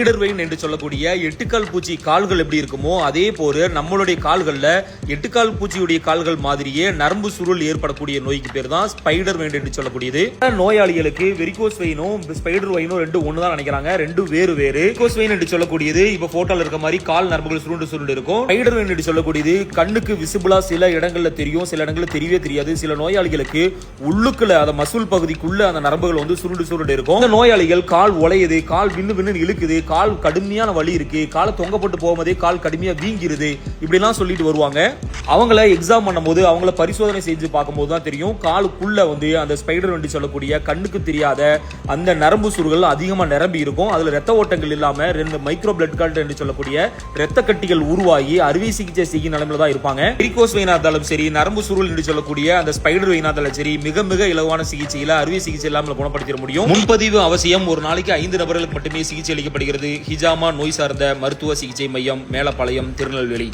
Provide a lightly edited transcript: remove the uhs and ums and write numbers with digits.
Spider vein என்று சொல்லக்கூடிய எட்டுக்கால் பூச்சி கால்கள் எப்படி இருக்குமோ அதே போல நம்மளுடைய கால்கள்ல எட்டுக்கால் பூச்சியுடைய கால்கள் மாதிரியே நரம்பு சுருள் ஏற்படக்கூடிய நோய்க்கு பேர் தான் ஸ்பைடர் வெயின் என்று சொல்லக்கூடியது. நோயாளிகளுக்கு வெரிகோஸ் வெயினும் ஸ்பைடர் வெயினும் ரெண்டு ஒண்ணுதான் நினைக்கிறாங்க, ரெண்டு வேறு வேறு. வெரிகோஸ் வெயின் என்று சொல்லக்கூடியது இப்ப போட்டோல இருக்க மாதிரி கால் நரம்புகள் சுருண்டு சுருண்டு இருக்கும். ஸ்பைடர் வெயின் என்று சொல்லக்கூடியது கண்ணுக்கு விசிபிளா சில இடங்கள்ல தெரியும், சில இடங்கள்ல தெரியவே தெரியாது. சில நோயாளிகளுக்கு உள்ளுக்குள்ள அந்த மசூல் பகுதிக்குள்ள அந்த நரம்புகள் வந்து சுருண்டு சுருண்டு இருக்கும். இந்த நோயாளிகள் கால் உளையுது, கால் விண்ணு விண்ணு இழுக்குது, கால் கடுமையான வலி இருக்கு, காலை தொங்கப்பட்டு போகும்போதே கால் கடுமையா வீங்கிருது, இப்படி எல்லாம் சொல்லிட்டு வருவாங்க. அவங்கள எக்ஸாம் பண்ணும்போது அவங்கள பரிசோதனை செஞ்சு பார்க்கும்போது தான் தெரியும் காலுக்குள்ள வந்து அந்த ஸ்பைடர் வெயின் சொல்லக்கூடிய கண்ணுக்கு தெரியாத அந்த நரம்பு சுருள்கள் அதிகமா நிரம்பி இருக்கும். அதுல ரத்த ஓட்டங்கள் இல்லாம ரெண்டு மைக்ரோ பிளட் கால்ட் என்று சொல்லக்கூடிய ரத்த கட்டிகள் உருவாகி அறுவை சிகிச்சை செய்யும் நிலைமையில தான் இருப்பாங்க. வெரிகோஸ் வெயினா இருந்தாலும் சரி, நரம்பு சுருள் என்று சொல்லக்கூடிய அந்த ஸ்பைடர் வெயினா இருந்தாலும் சரி, மிக மிக இலவான சிகிச்சையில அறுவை சிகிச்சை இல்லாமல் குணப்படுத்திட முடியும். முன்பதிவு அவசியம். ஒரு நாளைக்கு 5 நபர்களுக்கு மட்டுமே சிகிச்சை அளிக்கப்படுகிறது. ஹிஜாமா நோய் சார்ந்த மருத்துவ சிகிச்சை மையம், மேலப்பாளையம், திருநெல்வேலி.